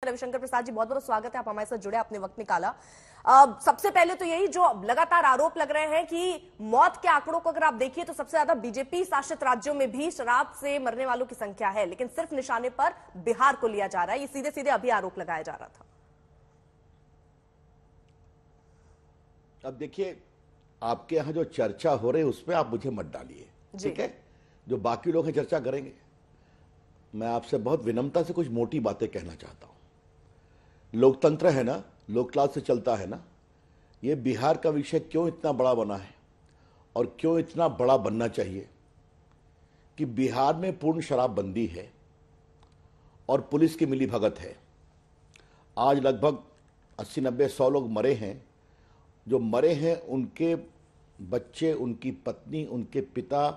रविशंकर प्रसाद जी, बहुत बहुत स्वागत है, आप हमारे साथ जुड़े, आपने वक्त निकाला। सबसे पहले तो यही जो लगातार आरोप लग रहे हैं कि मौत के आंकड़ों को अगर आप देखिए तो सबसे ज्यादा बीजेपी शासित राज्यों में भी शराब से मरने वालों की संख्या है, लेकिन सिर्फ निशाने पर बिहार को लिया जा रहा है। ये सीधे सीधे अभी आरोप लगाया जा रहा था। अब देखिए, आपके यहां जो चर्चा हो रही है उसमें आप मुझे मत डालिए, ठीक है? जो बाकी लोग हैं चर्चा करेंगे। मैं आपसे बहुत विनम्रता से कुछ मोटी बातें कहना चाहता हूं। लोकतंत्र है ना, लोकलाज से चलता है ना। ये बिहार का विषय क्यों इतना बड़ा बना है और क्यों इतना बड़ा बनना चाहिए कि बिहार में पूर्ण शराबबंदी है और पुलिस की मिलीभगत है। आज लगभग 80-90-100 लोग मरे हैं। जो मरे हैं उनके बच्चे, उनकी पत्नी, उनके पिता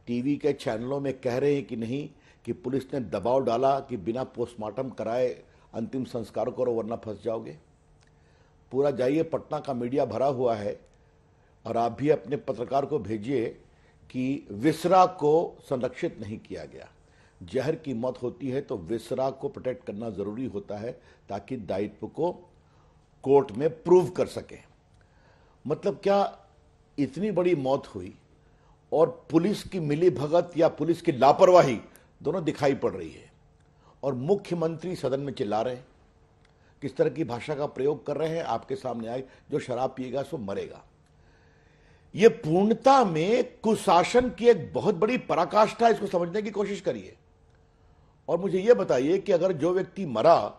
टीवी के चैनलों में कह रहे हैं कि नहीं, कि पुलिस ने दबाव डाला कि बिना पोस्टमार्टम कराए अंतिम संस्कार करो वरना फंस जाओगे। पूरा जाइए, पटना का मीडिया भरा हुआ है और आप भी अपने पत्रकार को भेजिए कि विसरा को संरक्षित नहीं किया गया। जहर की मौत होती है तो विसरा को प्रोटेक्ट करना जरूरी होता है ताकि दायित्व को कोर्ट में प्रूव कर सके। मतलब क्या इतनी बड़ी मौत हुई और पुलिस की मिलीभगत या पुलिस की लापरवाही दोनों दिखाई पड़ रही है। और मुख्यमंत्री सदन में चिल्ला रहे हैं, किस तरह की भाषा का प्रयोग कर रहे हैं आपके सामने आए, जो शराब पिएगा सो मरेगा। यह पूर्णता में कुशासन की एक बहुत बड़ी पराकाष्ठा है, इसको समझने की कोशिश करिए। और मुझे यह बताइए कि अगर जो व्यक्ति मरा,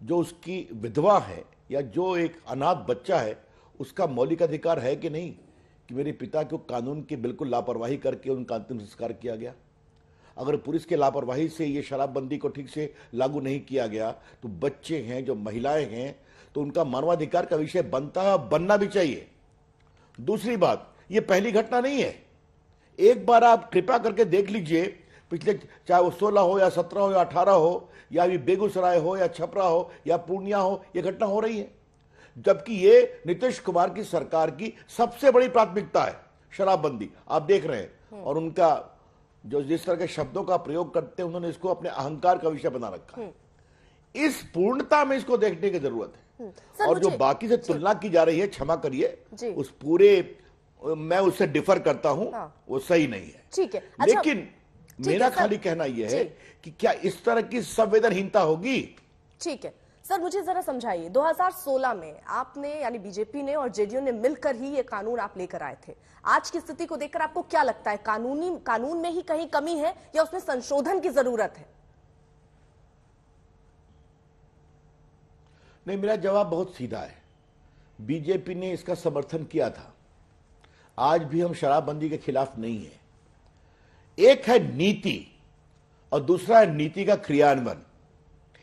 जो उसकी विधवा है या जो एक अनाथ बच्चा है, उसका मौलिक अधिकार है कि नहीं कि मेरे पिता को कानून की बिल्कुल लापरवाही करके उनका अंतिम संस्कार किया गया। अगर पुलिस के लापरवाही से ये शराबबंदी को ठीक से लागू नहीं किया गया तो बच्चे हैं, जो महिलाएं हैं, तो उनका मानवाधिकार का विषय बनता है, बनना भी चाहिए। दूसरी बात, ये पहली घटना नहीं है। एक बार आप कृपा करके देख लीजिए, पिछले चाहे वो 16 हो या 17 हो या 18 हो या अभी बेगूसराय हो या छपरा हो या पूर्णिया हो, ये घटना हो रही है। जबकि ये नीतीश कुमार की सरकार की सबसे बड़ी प्राथमिकता है शराबबंदी, आप देख रहे हैं। और उनका जो जिस तरह के शब्दों का प्रयोग करते हैं, उन्होंने इसको अपने अहंकार का विषय बना रखा है। इस पूर्णता में इसको देखने की जरूरत है। और जो बाकी से तुलना की जा रही है, क्षमा करिए, उस पूरे मैं उससे डिफर करता हूं, वो सही नहीं है। ठीक है, लेकिन मेरा खाली कहना यह है कि क्या इस तरह की संवेदनहीनता होगी? ठीक है सर, मुझे जरा समझाइए, 2016 में आपने यानी बीजेपी ने और जेडीयू ने मिलकर ही ये कानून आप लेकर आए थे। आज की स्थिति को देखकर आपको क्या लगता है, कानून में ही कहीं कमी है या उसमें संशोधन की जरूरत है? नहीं, मेरा जवाब बहुत सीधा है। बीजेपी ने इसका समर्थन किया था। आज भी हम शराबबंदी के खिलाफ नहीं है। एक है नीति और दूसरा है नीति का क्रियान्वयन।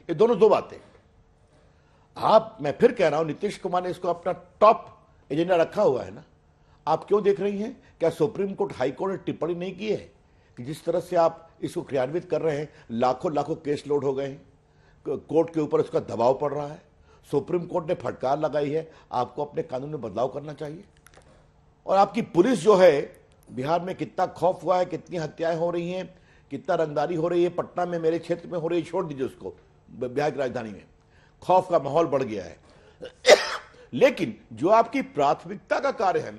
ये दोनों दो बातें। मैं फिर कह रहा हूं, नीतीश कुमार ने इसको अपना टॉप एजेंडा रखा हुआ है ना। आप क्यों देख रही हैं? क्या सुप्रीम कोर्ट, हाई कोर्ट ने टिप्पणी नहीं की है कि जिस तरह से आप इसको क्रियान्वित कर रहे हैं, लाखों लाखों केस लोड हो गए हैं, कोर्ट के ऊपर उसका दबाव पड़ रहा है, सुप्रीम कोर्ट ने फटकार लगाई है, आपको अपने कानून में बदलाव करना चाहिए। और आपकी पुलिस जो है, बिहार में कितना खौफ हुआ है, कितनी हत्याएं हो रही हैं, कितना रंगदारी हो रही है, पटना में, मेरे क्षेत्र में हो रही है, छोड़ दीजिए उसको, बिहार की राजधानी में खौफ का माहौल बढ़ गया है। लेकिन जो आपकी प्राथमिकता का कार्य है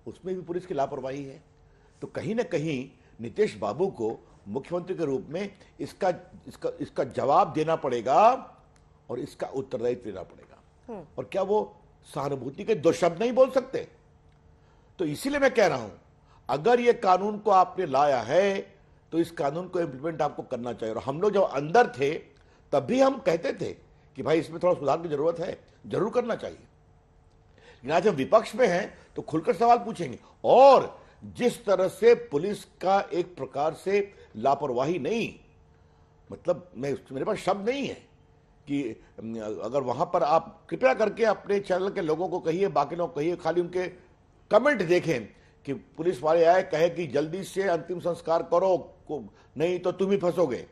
उसमें भी पुलिस की लापरवाही है। तो कहीं ना कहीं नीतीश बाबू को मुख्यमंत्री के रूप में इसका जवाब देना पड़ेगा और इसका उत्तरदायित्व लेना पड़ेगा। और क्या वो सहानुभूति के दो शब्द नहीं बोल सकते? तो इसीलिए मैं कह रहा हूं, अगर ये कानून को आपने लाया है तो इस कानून को इंप्लीमेंट आपको करना चाहिए। और हम लोग जब अंदर थे तब भी हम कहते थे कि भाई इसमें थोड़ा सुधार की जरूरत है, जरूर करना चाहिए। लेकिन आज हम विपक्ष में हैं तो खुलकर सवाल पूछेंगे। और जिस तरह से पुलिस का एक प्रकार से लापरवाही, नहीं मतलब मेरे पास शब्द नहीं है कि अगर वहां पर आप कृपया करके अपने चैनल के लोगों को कहिए, बाकी लोग कहिए, खाली उनके कमेंट देखें कि पुलिस वाले आए कहे कि जल्दी से अंतिम संस्कार करो, नहीं तो तुम ही फंसोगे।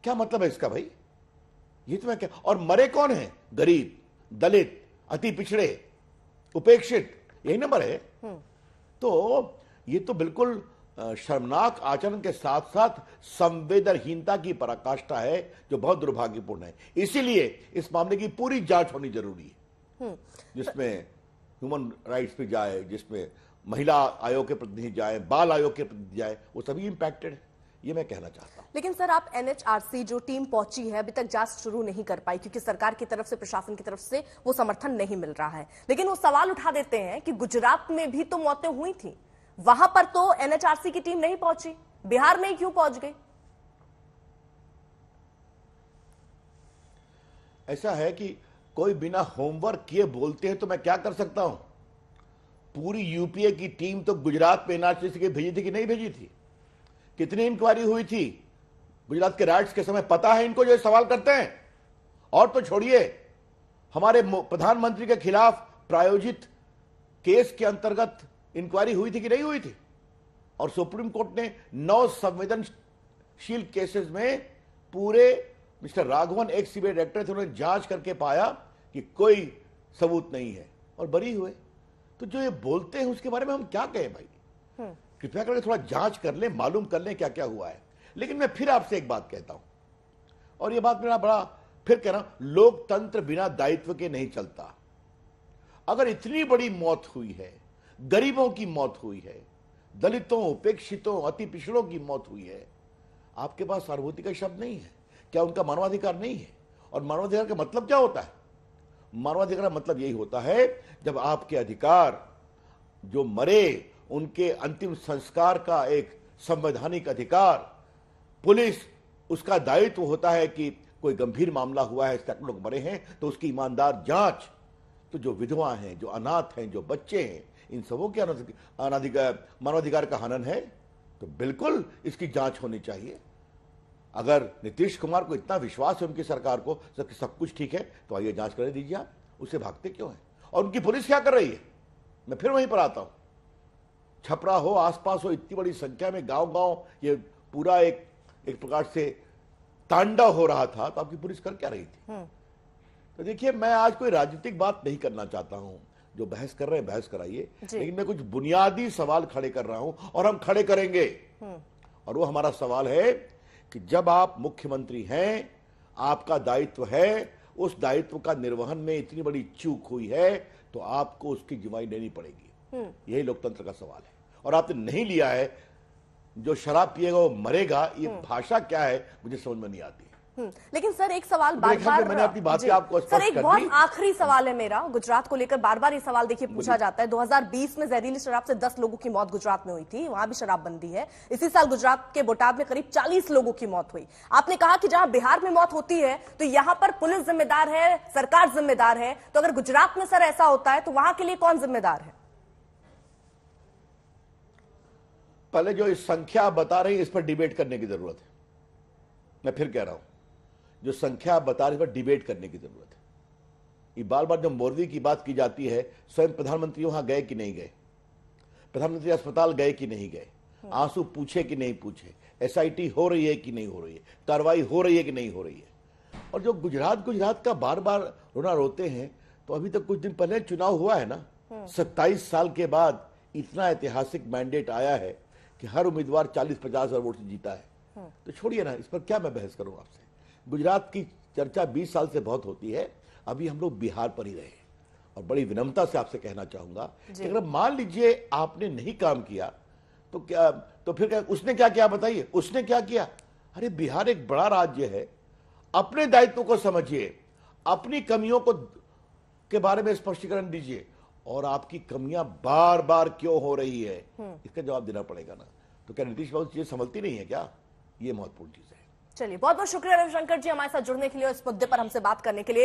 क्या मतलब है इसका भाई? ये तो मैं क्या, और मरे कौन है? गरीब, दलित, अति पिछड़े, उपेक्षित, यही नंबर है। तो ये तो बिल्कुल शर्मनाक आचरण के साथ साथ संवेदनहीनता की पराकाष्ठा है, जो बहुत दुर्भाग्यपूर्ण है। इसीलिए इस मामले की पूरी जांच होनी जरूरी है, जिसमें ह्यूमन राइट्स पे जाए, जिसमें महिला आयोग के प्रतिनिधि जाए, बाल आयोग के प्रतिनिधि जाए, वो सभी इंपैक्टेड है, ये मैं कहना चाहता हूं। लेकिन सर, आप एनएचआरसी जो टीम पहुंची है, अभी तक जांच शुरू नहीं कर पाई क्योंकि सरकार की तरफ से, प्रशासन की तरफ से वो समर्थन नहीं मिल रहा है। लेकिन वो सवाल उठा देते हैं कि गुजरात में भी तो मौतें हुई थी, वहां पर तो एनएचआरसी की टीम नहीं पहुंची, बिहार में ही क्यों पहुंच गई? ऐसा है कि कोई बिना होमवर्क किए बोलते हैं तो मैं क्या कर सकता हूं। पूरी यूपीए की टीम तो गुजरात में एनआरसी के भेजी थी कि नहीं भेजी थी? कितनी इंक्वायरी हुई थी गुजरात के राइट्स के समय? पता है इनको जो सवाल करते हैं? और तो छोड़िए, हमारे प्रधानमंत्री के खिलाफ प्रायोजित केस के अंतर्गत इंक्वायरी हुई थी कि नहीं हुई थी? और सुप्रीम कोर्ट ने 9 संवेदनशील केसेस में पूरे मिस्टर राघवन एक सीबीआई डायरेक्टर थे, उन्होंने जांच करके पाया कि कोई सबूत नहीं है और बरी हुए। तो जो ये बोलते हैं उसके बारे में हम क्या कहें भाई? कृपया करके थोड़ा जांच कर लें, मालूम कर लें क्या क्या हुआ है। लेकिन मैं फिर आपसे एक बात कहता हूं, और ये बात मेरा बड़ा फिर कह रहा हूं, लोकतंत्र बिना दायित्व के नहीं चलता। अगर इतनी बड़ी मौत हुई है, गरीबों की मौत हुई है, दलितों, उपेक्षितों, अति पिछड़ों की मौत हुई है, आपके पास सहानुभूति का शब्द नहीं है? क्या उनका मानवाधिकार नहीं है? और मानवाधिकार का मतलब क्या होता है? मानवाधिकार का मतलब यही होता है जब आपके अधिकार, जो मरे उनके अंतिम संस्कार का एक संवैधानिक अधिकार, पुलिस, उसका दायित्व होता है कि कोई गंभीर मामला हुआ है, सैकड़ों लोग मरे हैं, तो उसकी ईमानदार जांच। तो जो विधवा हैं, जो अनाथ हैं, जो बच्चे हैं, इन सबों के मानवाधिकार का हनन है, तो बिल्कुल इसकी जांच होनी चाहिए। अगर नीतीश कुमार को इतना विश्वास है उनकी सरकार को सब कुछ ठीक है, तो आइए जांच कर दीजिए आप। उसे भागते क्यों हैं? और उनकी पुलिस क्या कर रही है? मैं फिर वहीं पर आता हूं। छपरा हो, आसपास हो, इतनी बड़ी संख्या में गांव-गांव ये पूरा एक प्रकार से तांडव हो रहा था, तो आपकी पुलिस कर क्या रही थी? तो देखिए, मैं आज कोई राजनीतिक बात नहीं करना चाहता हूं। जो बहस कर रहे हैं बहस कराइए, लेकिन मैं कुछ बुनियादी सवाल खड़े कर रहा हूं और हम खड़े करेंगे। और वो हमारा सवाल है कि जब आप मुख्यमंत्री हैं, आपका दायित्व है, उस दायित्व का निर्वहन में इतनी बड़ी चूक हुई है, तो आपको उसकी जिम्मेदारी लेनी पड़ेगी। यही लोकतंत्र का सवाल है। और आपने नहीं लिया है। जो शराब पिएगा वो मरेगा, ये भाषा क्या है मुझे समझ में नहीं आती। लेकिन सर, एक सवाल बार-बार, मैंने अपनी बातें आपको सर, एक बहुत आखिरी सवाल है मेरा गुजरात को लेकर। बार-बार ये सवाल देखिए पूछा जाता है। 2020 में जहरीली शराब से 10 लोगों की मौत गुजरात में हुई थी, वहां भी शराबबंदी है। इसी साल गुजरात के बोटाद में करीब 40 लोगों की मौत हुई। आपने कहा कि जहां बिहार में मौत होती है तो यहां पर पुलिस जिम्मेदार है, सरकार जिम्मेदार है, तो अगर गुजरात में सर ऐसा होता है तो वहां के लिए कौन जिम्मेदार है? पहले जो इस संख्या बता रही है, इस पर डिबेट करने की जरूरत है। मैं फिर कह रहा हूं, जो संख्या बता रही है, इस पर डिबेट करने की जरूरत है। ये बार बार जब मोरवी की बात की जाती है, स्वयं प्रधानमंत्री वहां गए कि नहीं गए? प्रधानमंत्री अस्पताल गए कि नहीं गए? आंसू पूछे कि नहीं पूछे? एसआईटी हो रही है कि नहीं हो रही है? कार्रवाई हो रही है कि नहीं हो रही है? और जो गुजरात का बार बार रोना रोते हैं, तो अभी तक कुछ दिन पहले चुनाव हुआ है ना, 27 साल के बाद इतना ऐतिहासिक मैंडेट आया है कि हर उम्मीदवार 40-50 हजार वोट से जीता है। तो छोड़िए ना, इस पर क्या मैं बहस करूं आपसे। गुजरात की चर्चा 20 साल से बहुत होती है, अभी हम लोग बिहार पर ही रहे। और बड़ी विनम्रता से आपसे कहना चाहूंगा कि अगर मान लीजिए आपने नहीं काम किया तो क्या, तो फिर क्या उसने क्या किया बताइए? उसने क्या किया? अरे बिहार एक बड़ा राज्य है, अपने दायित्व को समझिए, अपनी कमियों को के बारे में स्पष्टीकरण दीजिए, और आपकी कमियां बार बार क्यों हो रही है इसका जवाब देना पड़ेगा ना। तो क्या नीतीश बाबू चीजें समझती नहीं है क्या? ये महत्वपूर्ण चीज है। चलिए, बहुत बहुत शुक्रिया रविशंकर जी हमारे साथ जुड़ने के लिए और इस मुद्दे पर हमसे बात करने के लिए।